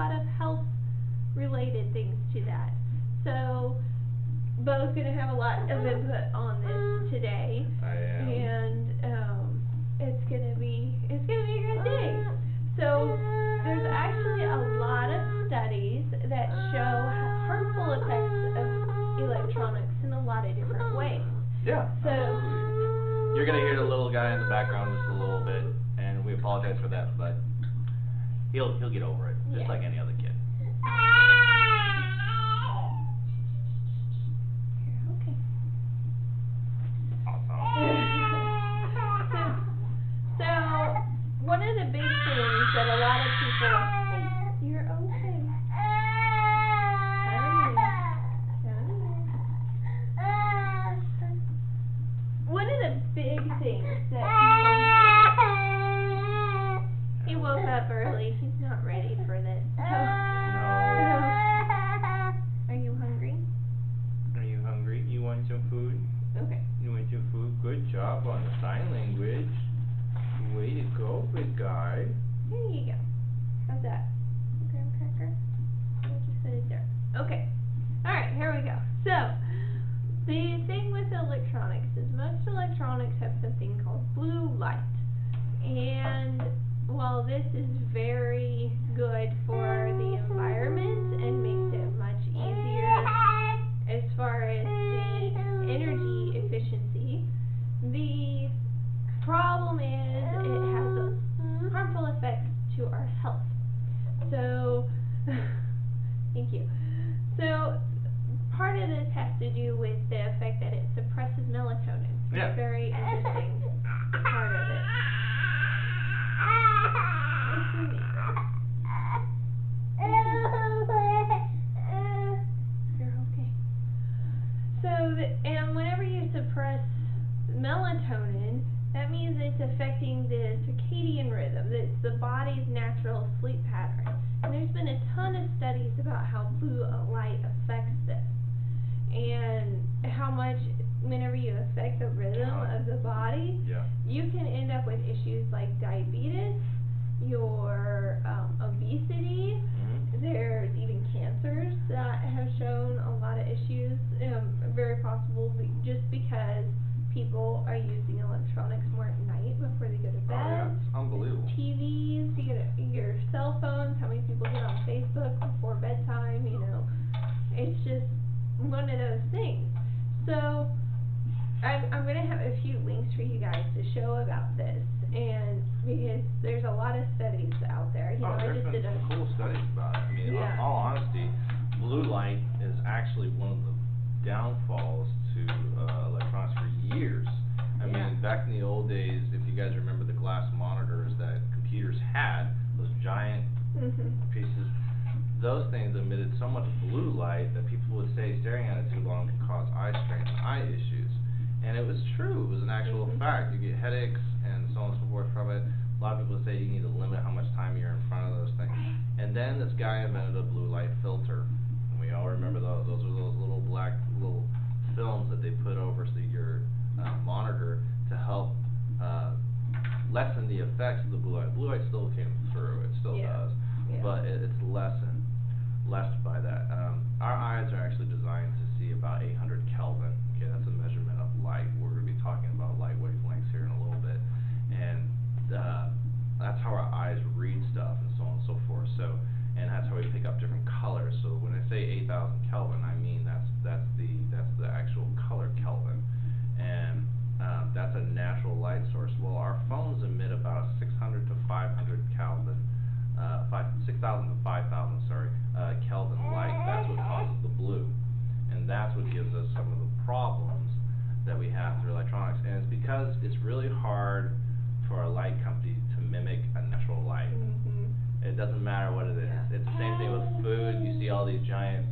lot of health related things to that. So Bo's going to have a lot of input on this today. I am. And it's going to be a good day. So there's actually a lot of studies that show harmful effects of electronics in a lot of different ways. Yeah. So Absolutely. You're going to hear the little guy in the background just a little bit, and we apologize for that, but he'll get over it, just like any other kid. Okay. Awesome. So one of the big things that a lot of people, you're okay. One of the big things that people, he woke up early. He's not ready for this. No. Are you hungry? Are you hungry? You want some food? Okay. You want some food? Good job on the sign language. Way to go, big guy. There you go. How's that? Graham cracker? I'll just put it there. Okay. Alright, here we go. So, the thing with electronics is most electronics have something called blue light. And while this is very good for the environment and makes it much easier as far as the energy efficiency, the problem is it has harmful effects to our health. So, thank you. So, part of this has to do with the effect that it suppresses melatonin. Yeah. It's very interesting part of it. You're okay. So, and whenever you suppress melatonin, that means it's affecting the circadian rhythm. That's the body's natural sleep pattern. And there's been a ton of studies about how blue light affects this. And how much, whenever you affect the rhythm of the body, you can end up with issues like diabetes, your obesity. There's even cancers that have shown a lot of issues, very possible just because people are using electronics more at night before they go to bed. Oh, yeah, it's unbelievable. TVs, your cell phones, how many people get on Facebook before bedtime, it's just one of those things. So I'm going to have a few links for you guys to show about this, and because there's a lot of studies out there. There's been some cool studies about it. I mean, in all honesty, blue light is actually one of the downfalls to electronics for years. I mean, back in the old days, if you guys remember the glass monitors that computers had, those giant pieces, those things emitted so much blue light that people would say staring at it too long could cause eye strain and eye issues. And it was true. It was an actual fact. You get headaches and so on and so forth from it. A lot of people say you need to limit how much time you're in front of those things. And then this guy invented a blue light filter. And we all remember those. Those are those little black films that they put over your monitor to help lessen the effects of the blue light. Blue light still came through. It still does. But it's lessened by that. Our eyes are actually designed to see about 800 Kelvin. Okay, that's a measurement of light. We're going to be talking about light wavelengths here in a little bit. And that's how our eyes read stuff and so on and so forth. So, and that's how we pick up different colors. So when I say 8,000 Kelvin, I mean that's the actual color Kelvin. And that's a natural light source. Well, our phones emit about 600 to 500 Kelvin. 6,000 to 5,000, Kelvin light. That's what causes the blue, and that's what gives us some of the problems that we have through electronics. And it's because it's really hard for a light company to mimic a natural light. It doesn't matter what it is. It's the same thing with food. You see all these giant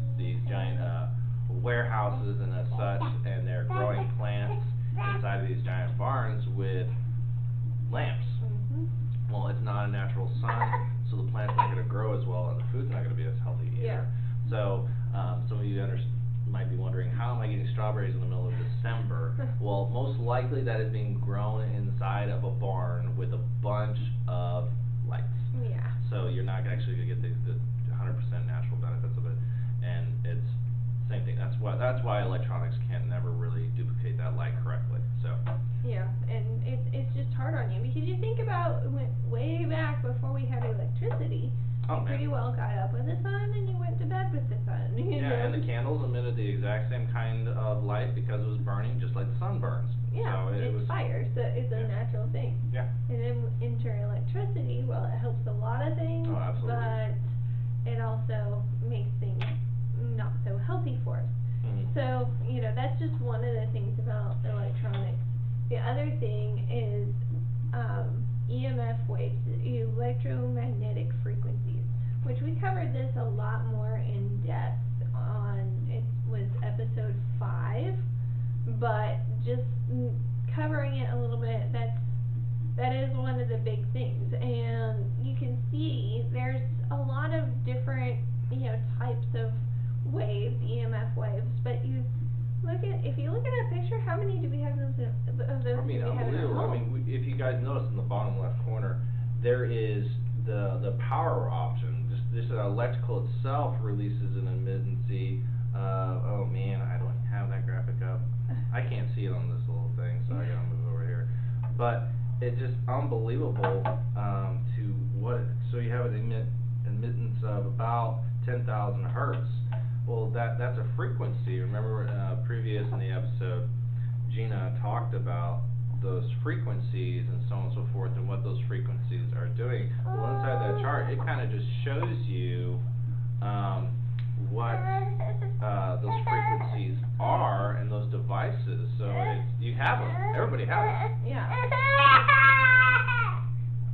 warehouses and as such, and they're growing plants inside of these giant barns with lamps. Well, it's not a natural sun, so the plant's not going to grow as well, and the food's not going to be as healthy either. So, some of you might be wondering, how am I getting strawberries in the middle of December? Well, most likely that is being grown inside of a barn with a bunch of lights. So you're not actually going to get the 100% same thing. That's why electronics can never really duplicate that light correctly. So. Yeah, and it's just hard on you because you think about way back before we had electricity. You pretty well got up with the sun and you went to bed with the sun. You know? And the candles emitted the exact same kind of light because it was burning just like the sun burns. Yeah, so it's fire, so it's a natural thing. Yeah. And then enter electricity, well, it helps a lot of things, but it also makes things not so healthy for us. So, you know, that's just one of the things about electronics. The other thing is EMF waves, electromagnetic frequencies, which we covered this a lot more in depth on, it was episode 5, but just covering it a little bit, that is one of the big things. And you can see there's a lot of different, you know, types of waves, EMF waves, but if you look at a picture, how many do we have of those? I mean, unbelievable. I mean, if you guys notice in the bottom left corner, there is the power option. Just the electrical itself releases an emittancy. Oh man, I don't have that graphic up. I can't see it on this little thing, so I gotta move over here. But it's just unbelievable to what. So you have an emittance of about 10,000 hertz. Well, that's a frequency. Remember, previous in the episode, Gina talked about those frequencies and so on and so forth, and what those frequencies are doing. Well, inside that chart, it kind of just shows you what those frequencies are and those devices. So you have them. Everybody has them. Yeah.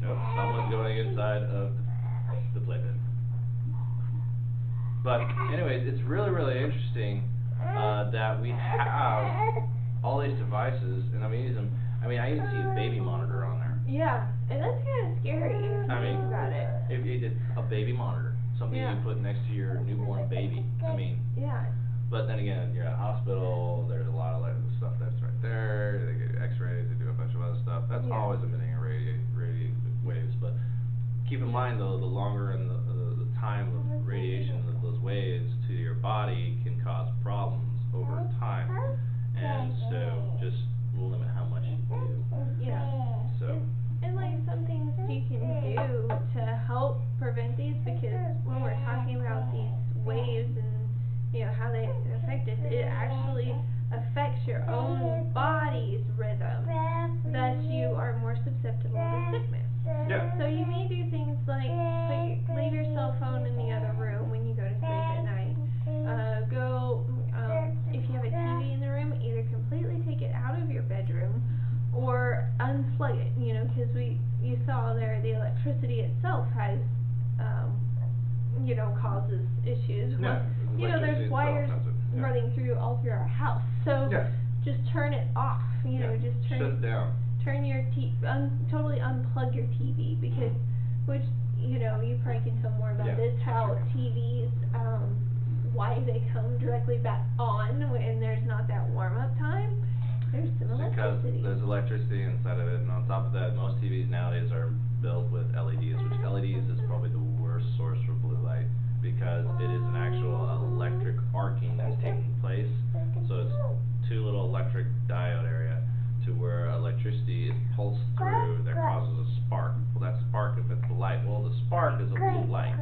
Nope, someone's going inside of the playpen. But anyways, it's really, really interesting that we have all these devices, and I mean, I even see a baby monitor on there. Yeah, and that's kind of scary if you think about it. If it's a baby monitor, something you put next to your newborn baby. I mean. Yeah. But then again, you're at a hospital. There's a lot of stuff that's right there. They get X-rays. They do a bunch of other stuff. That's always emitting radio waves. But keep in mind, though, the longer and the time of radiation of those waves to your body can cause problems over time, and so just limit how much you do. Yeah. So. And like some things you can do to help prevent these, because when we're talking about these waves and you know how they affect us, it actually affects your own body's rhythm. Thus, you are more susceptible to sickness. Yeah. So you may do things like leave your cell phone in the other room when you go to sleep at night. If you have a TV in the room, either completely take it out of your bedroom or unplug it. You know, because you saw there the electricity itself has causes issues. Yeah. You know, there's wires running through all through our house. So just turn it off. You know, just shut it down. Turn your totally unplug your TV, because which you probably can tell more about this, how TVs why they come directly back on when there's not that warm up time. There's some electricity. Because there's electricity inside of it, and on top of that, most TVs nowadays are built with LEDs, which LEDs is probably the worst source for blue light, because it is an actual electric arcing that's taking place. So it's two little electric diode area to where electricity is pulsed through that causes a spark. Well, that spark emits the light. Well, the spark is a blue light.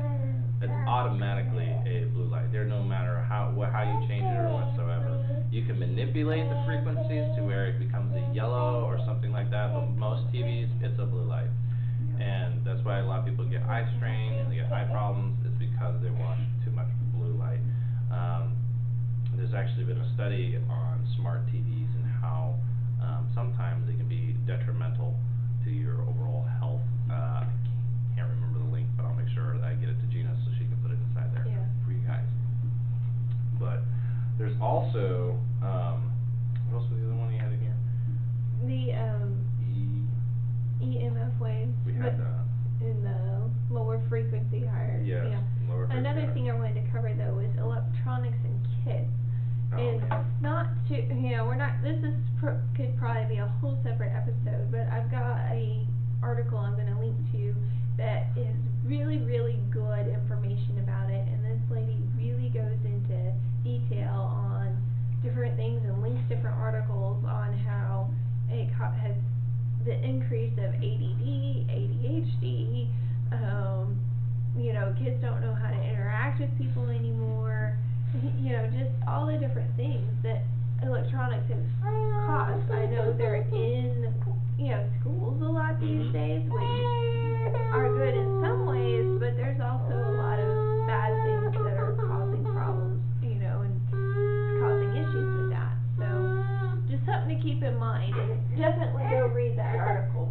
It's automatically a blue light. There, no matter how you change it or whatsoever. You can manipulate the frequencies to where it becomes a yellow or something like that, but most TVs, it's a blue light. And that's why a lot of people get eye strain and they get eye problems, is because they watch too much blue light. There's actually been a study on smart TVs and how sometimes they can be detrimental to your overall health. I can't remember the link, but I'll make sure that I get it to Gina so she can put it inside there for you guys. But there's also, what else was the other one you had in here? The EMF waves. We had in the lower frequency, higher. Yes, lower frequency. Another thing I wanted to cover though was electronics and kids. And not to, we're not, could probably be a whole separate episode, but I've got a article I'm going to link to that is really, really good information about it, and this lady really goes into detail kids don't know how to interact with people anymore. You know, just all the different things that electronics have caused. I know they're in, you know, schools a lot these days, which are good in some ways, but there's also a lot of bad things that are causing problems, you know, and causing issues with that. So, just something to keep in mind, and definitely go read that article.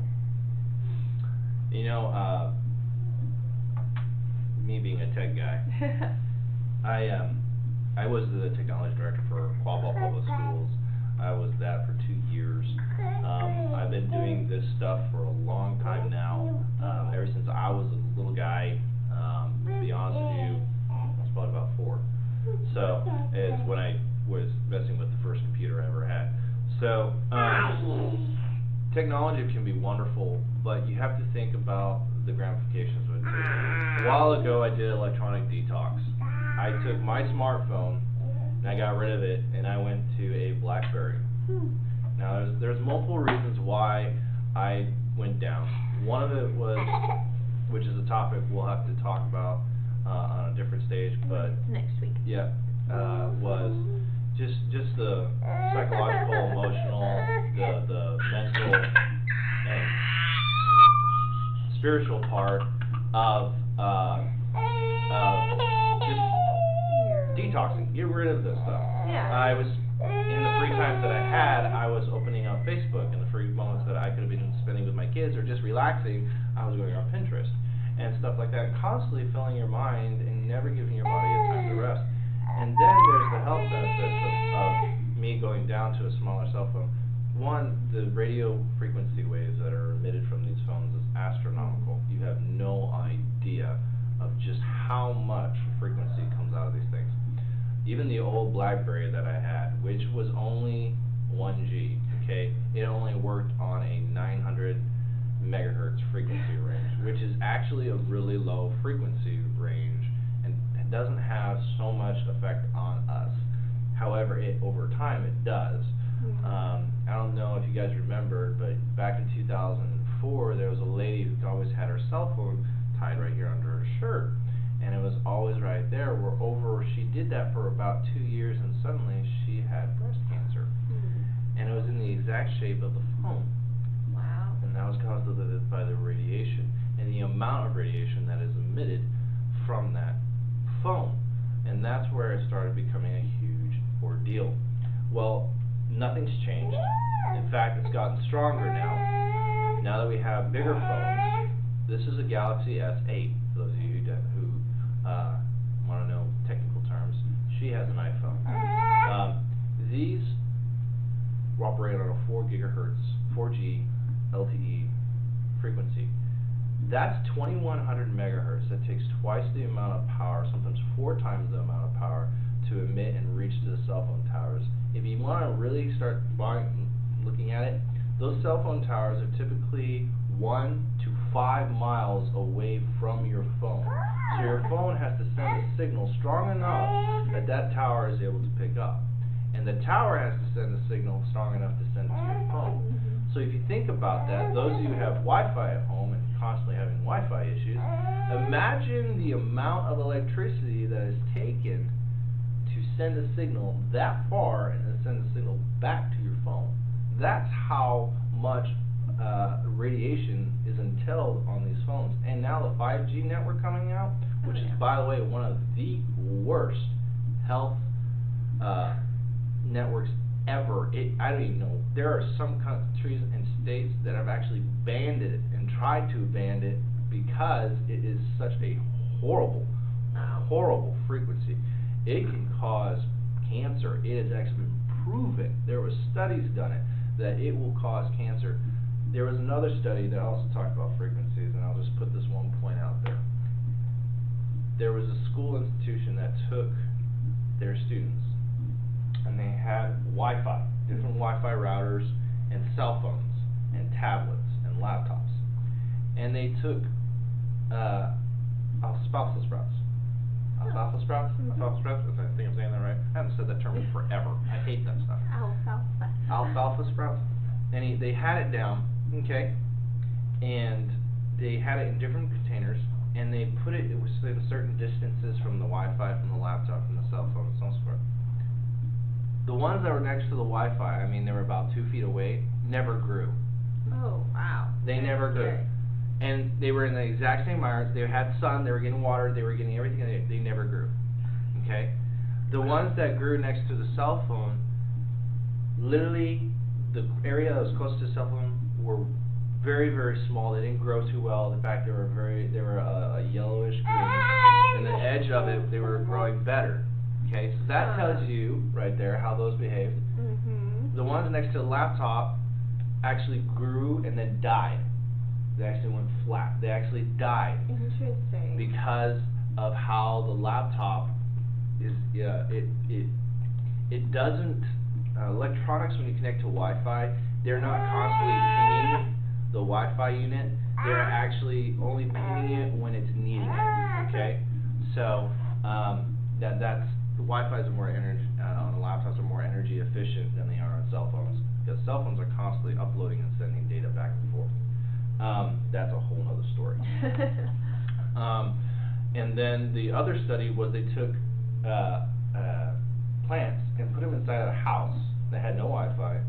You know, me being a tech guy, I was the technology director for Quabball Public Schools. I was that for 2 years. I've been doing this stuff for a long time now, ever since I was a little guy. To be honest with you, I was probably about 4. So, it's when I was messing with the first computer I ever had. So, technology can be wonderful, but you have to think about the ramifications of it too. A while ago I did electronic detox. I took my smartphone and I got rid of it and I went to a BlackBerry. Now there's multiple reasons why I went down. One of it was, which is a topic we'll have to talk about on a different stage, but next week. Yeah, was just the psychological, emotional, the mental and spiritual part of just detoxing. Get rid of this stuff. Yeah. I was, in the free times that I had, I was opening up Facebook. In the free moments that I could have been spending with my kids or just relaxing, I was going on Pinterest and stuff like that, constantly filling your mind and never giving your body a time to rest. And then there's the health benefits of me going down to a smaller cell phone. One, the radio frequency waves that are emitted from these phones is astronomical. You have no idea of just how much frequency comes out of these things. Even the old BlackBerry that I had, which was only 1G, okay, it only worked on a 900 megahertz frequency range, which is actually a really low frequency range, and it doesn't have so much effect on us. However, over time it does. I don't know if you guys remember, but back in 2004, there was a lady who always had her cell phone tied right here under her shirt, and it was always right there. She did that for about 2 years, and suddenly she had breast cancer, and it was in the exact shape of the phone. Wow. And that was caused by the radiation and the amount of radiation that is emitted from that phone, and that's where it started becoming a huge ordeal. Well, nothing's changed. In fact, it's gotten stronger now. Now that we have bigger phones, this is a Galaxy S8, for those of you who want to know technical terms. She has an iPhone. These operate on a 4 gigahertz, 4G LTE frequency. That's 2100 megahertz. That takes twice the amount of power, sometimes 4 times the amount of power, to emit and reach to the cell phone towers. If you want to really start looking at it, those cell phone towers are typically 1 to 5 miles away from your phone. So your phone has to send a signal strong enough that that tower is able to pick up. And the tower has to send a signal strong enough to send it to your phone. So if you think about that, those of you who have Wi-Fi at home and constantly having Wi-Fi issues, imagine the amount of electricity that is taken to send a signal that far and then send a signal back to your phone. That's how much radiation is entailed on these phones. And now the 5G network coming out, which is, by the way, one of the worst health networks ever. I don't even know. There are some countries and states that have actually banned it and tried to ban it because it is such a horrible, horrible frequency. It can cause cancer. It has actually been proven. There were studies done it that it will cause cancer. There was another study that also talked about frequencies, and I'll just put this one point out there. There was a school institution that took their students, and they had Wi-Fi, different Wi-Fi routers, and cell phones, and tablets, and laptops. And they took alfalfa sprouts. Alfalfa sprouts? Alfalfa sprouts? I think I'm saying that right. I haven't said that term in forever. I hate that stuff. Alfalfa. Alfalfa sprouts. And they had it down, okay, and they had it in different containers, and they put it, it was in certain distances from the Wi-Fi, from the laptop, from the cell phone, and so on and so forth. The ones that were next to the Wi-Fi, I mean, they were about 2 feet away, never grew. Oh, wow. They never grew. And they were in the exact same environment. They had sun, they were getting water, they were getting everything. They never grew. Okay? The ones that grew next to the cell phone, literally, the area that was close to the cell phone were very, very small. They didn't grow too well. In fact, they were a yellowish green. And the edge of it, they were growing better. Okay? So that tells you, right there, how those behaved. Mm-hmm. The ones next to the laptop actually grew and then died. They actually went flat. They actually died. Interesting. Because of how the laptop is, it doesn't, electronics, when you connect to Wi-Fi, they're not constantly pinging the Wi-Fi unit. They're actually only pinging it when it's needing it, okay? So, that's, the Wi-Fi's are more energy, on the laptops are more energy efficient than they are on cell phones, because cell phones are constantly uploading and sending data back and forth. That's a whole nother story. And then the other study was they took plants and put them inside a house that had no Wi-Fi.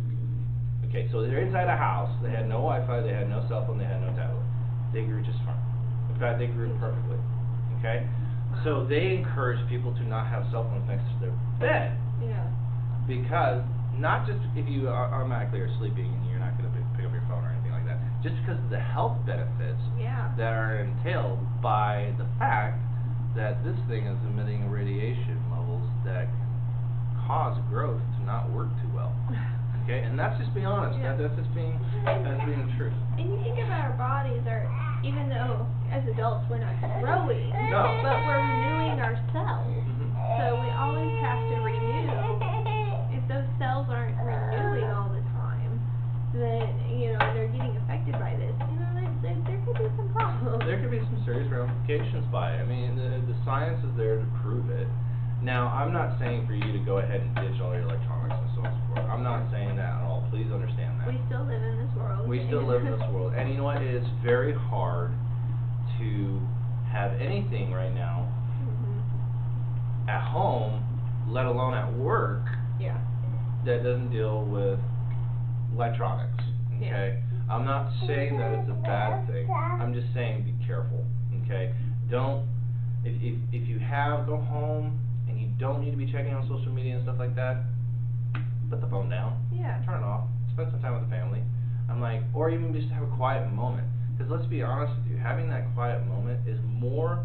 Okay, so they're inside a house, they had no Wi-Fi, they had no cell phone, they had no tablet. They grew just fine. In fact, they grew perfectly. Okay? So they encourage people to not have cell phones next to their bed. Yeah. Because, not just if you automatically are sleeping and you're not going to pick up your phone or anything like that, just because of the health benefits that are entailed by the fact that this thing is emitting radiation levels that can cause growth to not work too well. Okay, and that's just being honest. That's just being the truth. And you think about our bodies are, even though as adults we're not growing, but we're renewing our cells. So we always have to renew. If those cells aren't renewing all the time, then, you know, they're getting affected by this, you know, there could be some problems. There could be some serious ramifications by it. I mean, the science is there to prove it. Now, I'm not saying for you to go ahead and ditch all your electronics and so on and so forth. I'm not saying that at all. Please understand that. We still live in this world. We still live in this world. And you know what? It is very hard to have anything right now at home, let alone at work, that doesn't deal with electronics. Okay? I'm not saying that it's a bad thing. I'm just saying be careful. Okay? Don't, if you have, go home and you don't need to be checking on social media and stuff like that, put the phone down. Turn it off. Spend some time with the family. I'm like, or even just have a quiet moment. Because let's be honest with you, having that quiet moment is more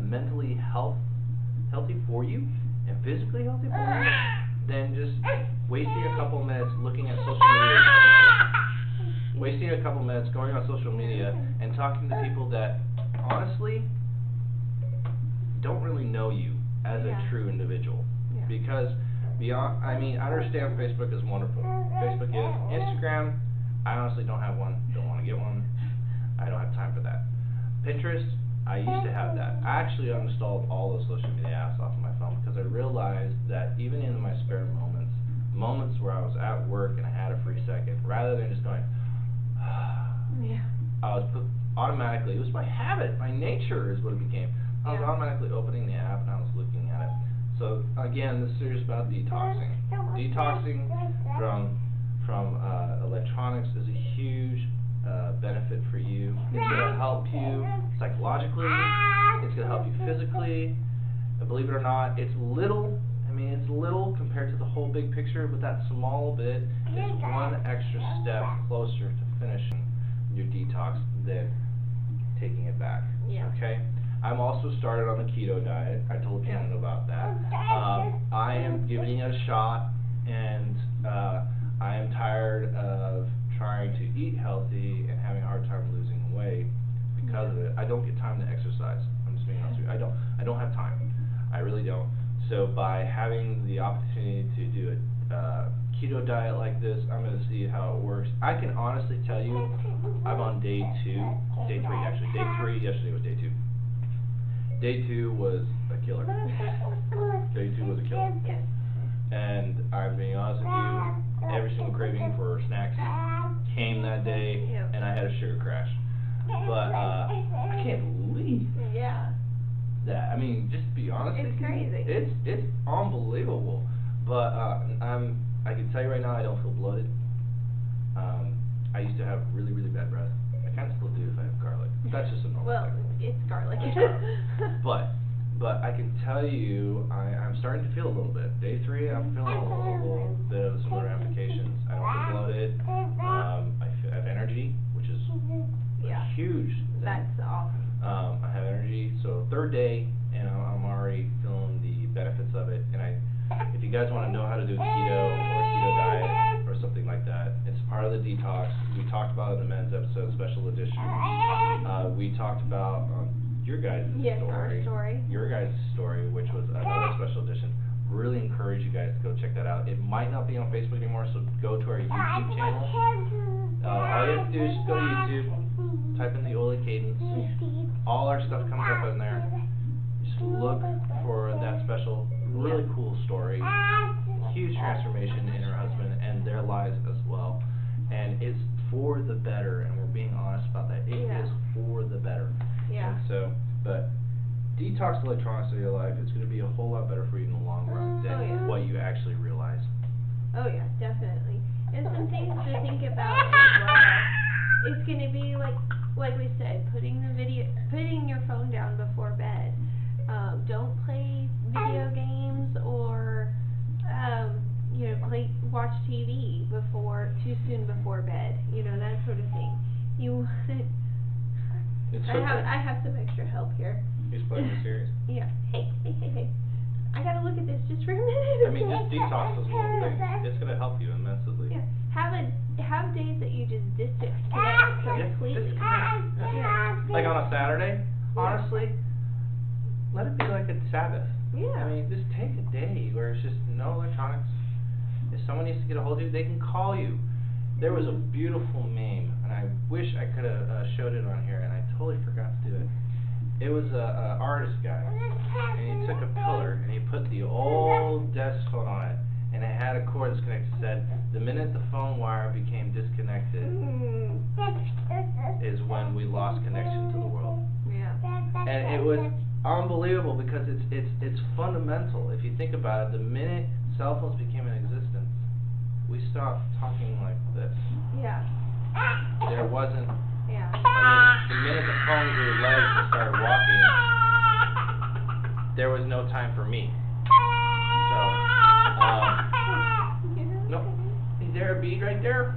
mentally healthy for you and physically healthy for you than just wasting a couple minutes looking at social media. Wasting a couple minutes going on social media and talking to people that honestly don't really know you as a true individual. Because beyond, I mean, I understand Facebook is wonderful. Facebook is. Instagram, I honestly don't have one, don't want to get one. I don't have time for that. Pinterest, I used to have that. I actually uninstalled all those social media apps off of my phone because I realized that even in my spare moments where I was at work and I had a free second, rather than just going, I was automatically, it was my habit, my nature is what it became. I was automatically opening the app and I was looking at it. So again, this series is about detoxing. Detoxing from electronics is a huge benefit for you. It's going to help you psychologically. It's going to help you physically. Believe it or not, it's little. I mean, it's little compared to the whole big picture, but that small bit is one extra step closer to finishing your detox than taking it back. Okay? I'm also started on the keto diet. I told Shannon about that. I am giving it a shot, and I am tired of trying to eat healthy and having a hard time losing weight because of it. I don't get time to exercise. I'm just being honest with you. I don't have time. I really don't. So by having the opportunity to do a keto diet like this, I'm going to see how it works. I can honestly tell you, I'm on day 3 actually. Day 3, yesterday was day 2. Day 2 was a killer. Day 2 was a killer. And I'm being honest with you, every single craving for snacks came that day, and I had a sugar crash. But I can't believe I mean, just to be honest with It's you, crazy. It's unbelievable. But I can tell you right now, I don't feel bloated. I used to have really, really bad breath. I kind of still do if I have garlic. That's just a normal Well, thing. it's garlic. It's garlic. But I can tell you, I'm starting to feel a little bit. Day 3, I'm feeling a little bit of some of the ramifications. I don't feel bloated. I have energy, which is Yeah. a huge thing. That's awesome. I have energy. So 3rd day, and I'm already feeling the benefits of it. And if you guys want to know how to do a keto or keto diet or something like that, it's part of the detox. We talked about it in the men's episode, special edition. We talked about your guys' Yes, story. our story. Your guys' story, which was another special edition. Really encourage you guys to go check that out. It might not be on Facebook anymore, so go to our YouTube channel. All you have to do is just go to YouTube, type in the Ola Cadence. All our stuff comes up in there. Just look for that special, really cool story. Huge transformation in her husband and their lives as well. And it's for the better, and we're being honest about that. It is for the better. Yeah. And so, but detox electronics out of your life, it's going to be a whole lot better for you in the long run than what you actually realize. Oh yeah, definitely. And some things to think about as well. It's going to be like we said, putting your phone down before bed. Don't play video games or watch TV too soon before bed. That sort of thing. I have some extra help here. He's playing the series. Yeah. Hey. I gotta look at this just for a minute. I mean, this detox is one thing. It's gonna help you immensely. Yeah. Have days that you just disconnect completely. Yeah. Like on a Saturday, honestly, let it be like a Sabbath. Yeah. I mean, just take a day where it's just no electronics. If someone needs to get a hold of you, they can call you. There was a beautiful meme, and I wish I could have showed it on here, and I totally forgot to do it. It was a artist guy, and he took a pillar, and he put the old desk phone on it, and it had a cord that's connected. It said, the minute the phone wire became disconnected is when we lost connection to the world. Yeah. And it was unbelievable because it's fundamental. If you think about it, the minute cell phones became in existence, we stopped talking like this. Yeah. There wasn't. Yeah. I mean, the minute the phone grew legs and started walking, there was no time for me. So, no, is there a bead right there?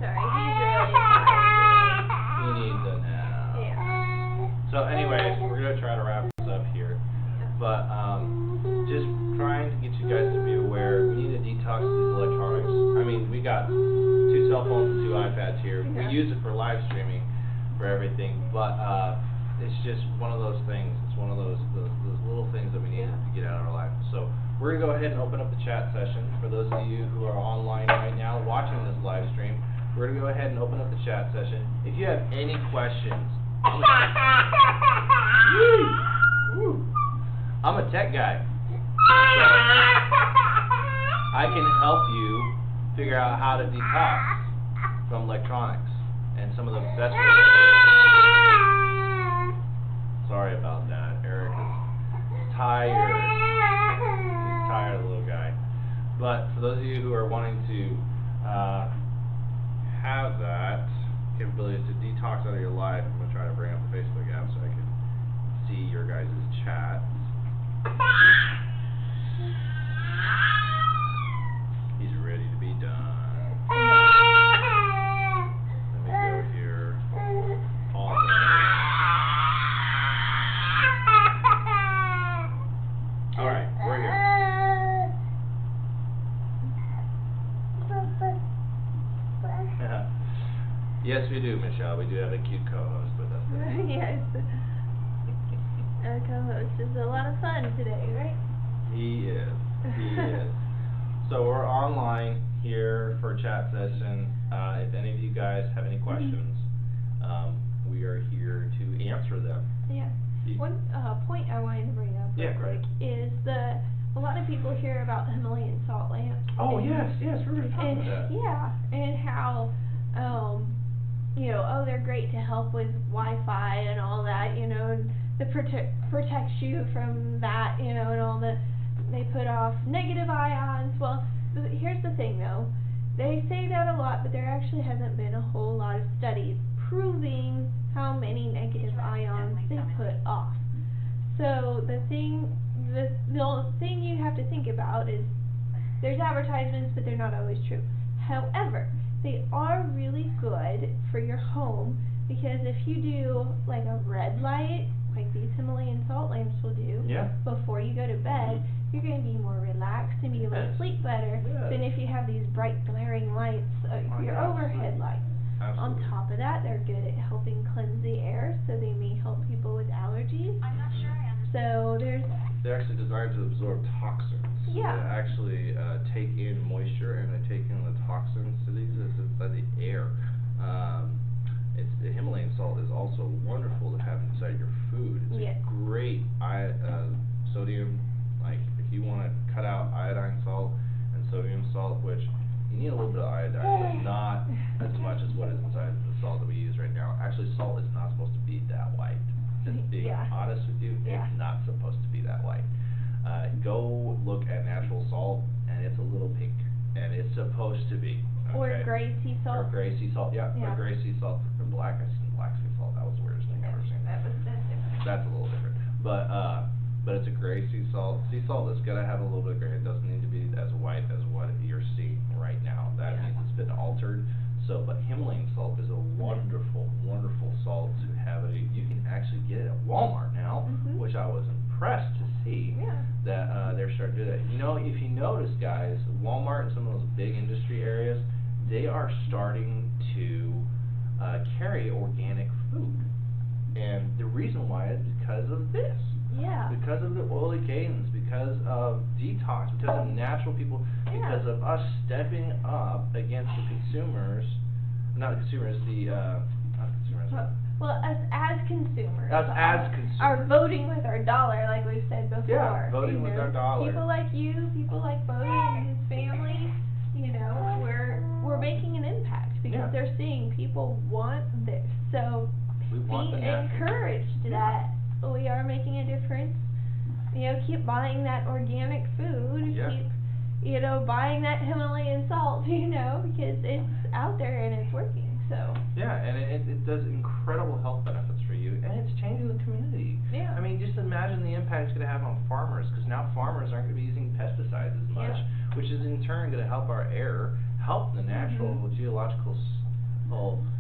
Sorry, he's really tired. He needs a nap. Yeah. So, anyways, we're gonna try to wrap this up here, but just trying to get you guys to be aware. We need to detox these electronics. I mean, we got 2 cell phones and 2 iPads here. We use it for live streaming, for everything, but it's just one of those things. It's one of those little things that we need to get out of our life. So we're gonna go ahead and open up the chat session. For those of you who are online right now watching this live stream, we're gonna go ahead and open up the chat session. If you have any questions, I'm a tech guy. So I can help you figure out how to detox from electronics and some of the best ways. Sorry about that. Eric is tired. He's tired, little guy. But for those of you who are wanting to have that capability to detox out of your life, I'm going to try to bring up the Facebook app so I can see your guys' chats. He's ready to be done. Let me go here. Pause it. Alright, we're here. Yes, we do, Michelle. We do have a cute co-host with us today. Yes. Our co-host is a lot of fun today, right? He is. He is. So we're online here for a chat session. If any of you guys have any questions, we are here to answer them. Yeah. One point I wanted to bring up real quick is a lot of people hear about the Himalayan salt lamps. Oh, yes, we're going to talk about that. Yeah, and how you know, oh, they're great to help with Wi-Fi and all that, you know, and that protects you from that, you know, and all the, they put off negative ions. Well, here's the thing though, they say that a lot, but there actually hasn't been a whole lot of studies proving how many negative ions they put off. So the thing you have to think about is there's advertisements, but they're not always true. However, they are really good for your home, because if you do like a red light, like these Himalayan salt lamps will do, before you go to bed, you're going to be more relaxed and be able to sleep better than if you have these bright glaring lights, your overhead lights. Absolutely. On top of that, they're good at helping cleanse the air, so they may help people with allergies. I'm not sure I understand. So they're actually designed to absorb toxins. Yeah. They actually take in moisture, and they take in the toxins that exist inside the air. The Himalayan salt is also wonderful to have inside your food. It's a great sodium, like if you want to cut out iodine salt and sodium salt, which you need a little bit of iodine, but not as much as what is inside the salt that we use right now. Actually, salt is not supposed to be that white. Just being honest with you, it's not supposed to be that white. Go look at natural salt, and it's a little pink, and it's supposed to be. Or gray sea salt. Or gray sea salt, or gray sea salt, or black sea salt. That was the weirdest thing I've ever seen. That's different. That's a little different. But it's a gray sea salt. Sea salt is gonna have a little bit of gray. It doesn't need to be as white as what you're seeing right now. That means it's been altered. So, but Himalayan salt is a wonderful, wonderful salt to have it. You can actually get it at Walmart now, which I was impressed to see that they're starting to do that. You know, if you notice, guys, Walmart and some of those big industry areas, they are starting to carry organic food. And the reason why is because of this. Because of the oily cadence, because of detox, because of natural people, because of us stepping up against the consumers, not the consumers, not consumers. Well, us as consumers. Us as consumers. Are voting with our dollar, like we've said before. Yeah, voting with our dollar. People like you, people like Bodie and his family, you know, we're making an impact because they're seeing people want this. So we want be encouraged that we are making a difference. You know, keep buying that organic food. Keep, you know, buying that Himalayan salt, you know, because it's out there and it's working. So. Yeah, and it does incredible health benefits for you, and it's changing the community. I mean, just imagine the impact it's going to have on farmers, because now farmers aren't going to be using pesticides as much, which is in turn going to help our air, help the natural geological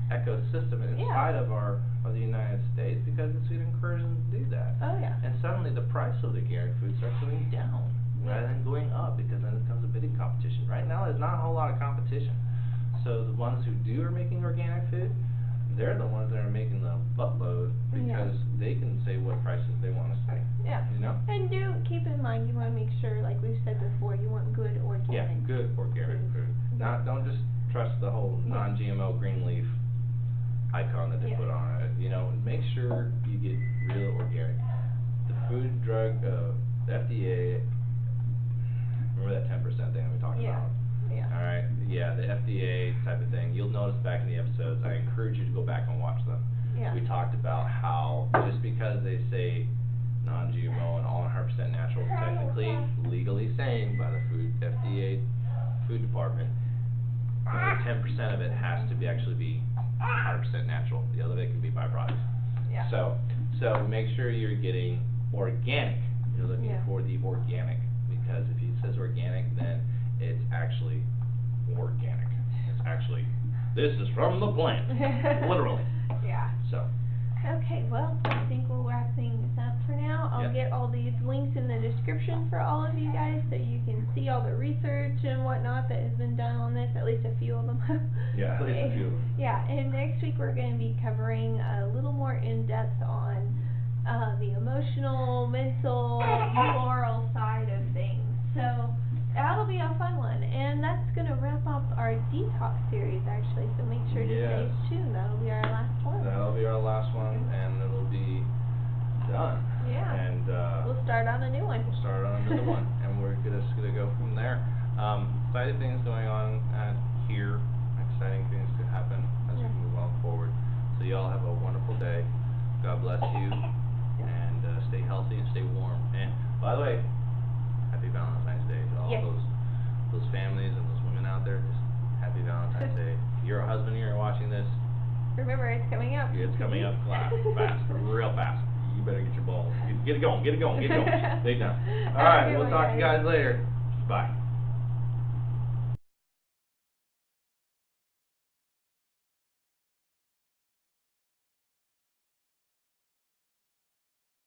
ecosystem inside of the United States, because it's going to encourage them to do that. And suddenly the price of the organic food starts going down rather than going up, because then it becomes a bidding competition. Right now, there's not a whole lot of competition. So the ones who are making organic food, they're the ones that are making the buttload, because they can say what prices they want to say. You know? And do keep in mind, you want to make sure, like we've said before, you want good organic. Good organic food. Don't just trust the whole non-GMO green leaf icon that they put on it. You know, make sure you get real organic. The Food and Drug, FDA. Remember that 10% thing we talked about? Alright, the FDA type of thing. You'll notice back in the episodes, I encourage you to go back and watch them. We talked about how just because they say non-GMO and all 100% natural, technically, legally saying by the FDA food department, 10% of it has to actually be 100% natural. The other of it can be byproducts. So make sure you're getting organic. You're looking for the organic, because if it says organic, then it's actually organic. It's actually, this is from the plant, literally. So. Okay, well, I think we'll wrap things up for now. I'll get all these links in the description for all of you guys, so you can see all the research and whatnot that has been done on this, at least a few of them. At least a few of them. And next week we're going to be covering a little more in-depth on the emotional, mental, moral side of things. So that'll be a fun one, and that's going to wrap up our detox series, actually, so make sure to stay tuned. That'll be our last one. That'll be our last one, and it'll be done. And we'll start on a new one. We'll start on another one, and we're just going to go from there. Exciting things going on here. Exciting things to happen as we move on forward. So y'all have a wonderful day. God bless you, and stay healthy and stay warm. And by the way, happy Valentine's Day to all those families and those women out there. Just happy Valentine's Day. If you're a husband here watching this, remember, it's coming up. it's coming up fast, real fast. You better get your balls. Get it going, get it going, get it going. Big time. All right, we'll talk to you guys later. Bye.